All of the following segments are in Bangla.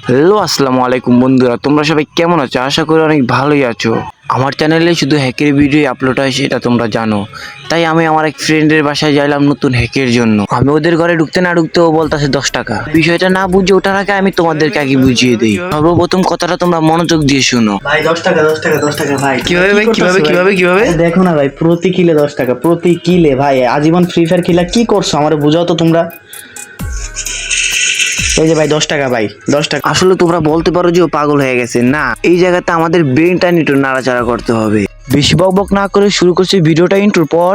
হ্যালো আসসালামু আলাইকুম বন্ধুরা, তোমরা সবাই কেমন আছো? আশা করি অনেক ভালোই আছো। আমার চ্যানেলে শুধু হ্যাকের ভিডিও আপলোড হয় সেটা তোমরা জানো। তাই আমি আমার এক ফ্রেন্ডের বাসায় যাইলাম নতুন হ্যাকের জন্য। আমি ওদের ঘরে ঢুকতে না ঢুকতে ও বলতেছে 10 টাকা। বিষয়টা না বুঝে ওঠার আগে আমি তোমাদেরকে আগে বুঝিয়ে দিই। সর্বপ্রথম কথাটা তোমরা মনোযোগ দিয়ে শোনো। ভাই 10 টাকা 10 টাকা 10 টাকা ভাই কিভাবে কি ভাই? করতেছো কিভাবে? ভাই? দেখো না ভাই, প্রতি কিলে 10 টাকা, প্রতি কিলে ভাই। আজীবন ফ্রি ফায়ার খেলা কি করছো আমার বুঝাও তো তোমরা। এই যে ভাই 10 টাকা, ভাই 10 টাকা। আসলে তোমরা বলতে পারো যে ও পাগল হয়ে গেছে। না, এই জায়গাতে আমাদের ব্রেনটা একটু নাড়াচাড়া করতে হবে। বেশি বকবক না করে শুরু করছি ভিডিওটা ইন্ট্রোর পর।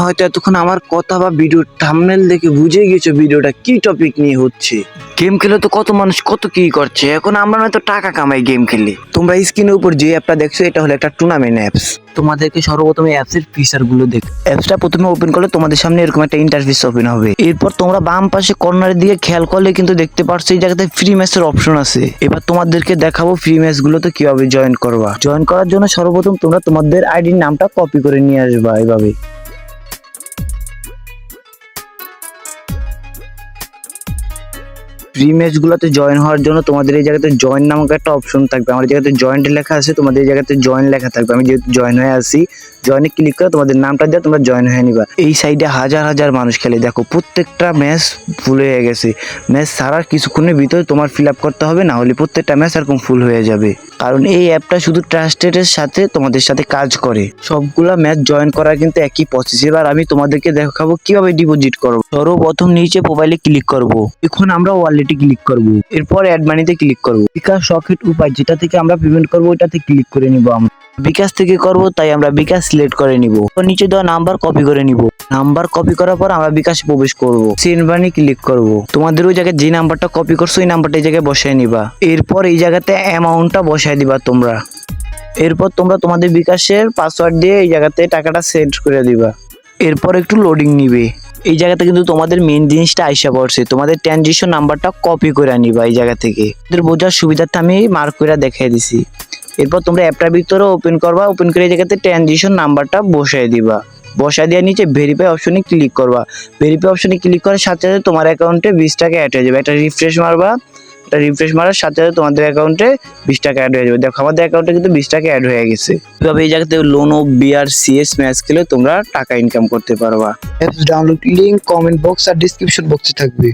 হয়তো এতক্ষণ আমার কথা বা ভিডিওর থাম্বনেল দেখে বুঝে গেছো ভিডিওটা কি টপিক নিয়ে হচ্ছে। গেম খেলে তো কত মানুষ কত কি করছে, এখন আমরা হয়তো টাকা কামাই গেম খেলে। তোমরা স্ক্রিনের উপর যে অ্যাপটা দেখছো এটা হলো একটা টুর্নামেন্ট অ্যাপস। তোমাদেরকে সর্বপ্রথম এই অ্যাপসের ফিচার গুলো দেখ। অ্যাপসটা প্রথমে ওপেন করলে তোমাদের সামনে এরকম একটা ইন্টারফেস ওপেন হবে। এরপর তোমরা বাম পাশে কর্নারের দিকে খেয়াল করলে কিন্তু দেখতে পারছো এই জায়গাতে ফ্রি ম্যাচের অপশন আছে। এবার তোমাদেরকে দেখাবো ফ্রি ম্যাচ গুলোতে কিভাবে জয়েন করবা। জয়েন করার জন্য সর্বপ্রথম তোমরা তোমাদের আইডির নামটা কপি করে নিয়ে আসবা এভাবে। ফ্রি ম্যাচ গুলোতে জয়েন হওয়ার জন্য তোমাদের এই জায়গাতে জয়েন নামক একটা অপশন থাকবে। আমার জায়গাতে জয়েন্ট লেখা আছে, তোমাদের এই জায়গাতে জয়েন লেখা থাকবে। আমি যেহেতু জয়েন হয়ে আছি, জয়েনে ক্লিক করে তোমাদের নামটা দিয়ে তোমরা জয়েন হয়ে নিবা। এই সাইডে হাজার হাজার মানুষ খেলে, দেখো প্রত্যেকটা ম্যাচ ফুল হয়ে গেছে। ম্যাচ ছাড়ার কিছুক্ষণের ভিতরে তোমার ফিল আপ করতে হবে, না হলে প্রত্যেকটা ম্যাচ এরকম ফুল হয়ে যাবে। কারণ এই অ্যাপটা শুধু ট্রাস্টেডের সাথে তোমাদের সাথে কাজ করে। সবগুলা ম্যাচ জয়েন করার কিন্তু একই প্রসেস। এবার আমি তোমাদেরকে দেখাবো কিভাবে ডিপোজিট করবো। সর্বপ্রথম নিচে প্রোফাইলে ক্লিক করব। এখন আমরা ওয়ালেটে ক্লিক করব। এরপর অ্যাড মানিতে ক্লিক করব। বিকাশ রকেট উপায় যেটা থেকে আমরা পেমেন্ট করব ওটাতে ক্লিক করে নিব। আমরা বিকাশ থেকে করব, তাই আমরা বিকাশ সিলেক্ট করে নিব। নিচে দেওয়া নাম্বার কপি করে নিব। নাম্বার কপি করার পর আমরা বিকাশে প্রবেশ করব। সেন্ড মানি ক্লিক করব। তোমাদের ওই জায়গায় যে নাম্বারটা কপি করছো ওই নাম্বারটা এই জায়গায় বসায় নিবা। এরপর এই জায়গাতে অ্যামাউন্টটা বসায় দিবা তোমরা। এরপর তোমরা তোমাদের বিকাশের পাসওয়ার্ড দিয়ে এই জায়গাতে টাকাটা সেন্ড করে দিবা। এরপর একটু লোডিং নিবে। এই জায়গাতে কিন্তু তোমাদের মেন জিনিসটা আইসা পড়ছে। তোমাদের ট্রানজিশন নাম্বারটা কপি করে নিবা এই জায়গা থেকে। তোমাদের বোঝার সুবিধার্থে আমি মার্ক করে দেখিয়ে দিছি। এরপর তোমরা অ্যাপটার ভিতরে ওপেন করবা। ওপেন করে এই জায়গাতে ট্রানজিশন নাম্বারটা বসায় দিবা। বসায় দিয়ে নিচে ভেরিফাই অপশনে ক্লিক করবা। ভেরিফাই অপশনে ক্লিক করার সাথে সাথে তোমার অ্যাকাউন্টে 20 টাকা অ্যাড হয়ে যাবে। একটা রিফ্রেশ মারবা। রিফ্রেশ মারার সাথে সাথে তোমাদের অ্যাকাউন্টে 20 টাকা অ্যাড হয়ে যাবে। দেখো আমাদের অ্যাকাউন্টে কিন্তু 20 টাকা অ্যাড হয়ে গেছে। এভাবে এই জায়গাতে লোন ও বিআর সিএস ম্যাচ খেলে তোমরা টাকা ইনকাম করতে পারবা। Apps download link comment box আর ডেসক্রিপশন বক্সে থাকবে।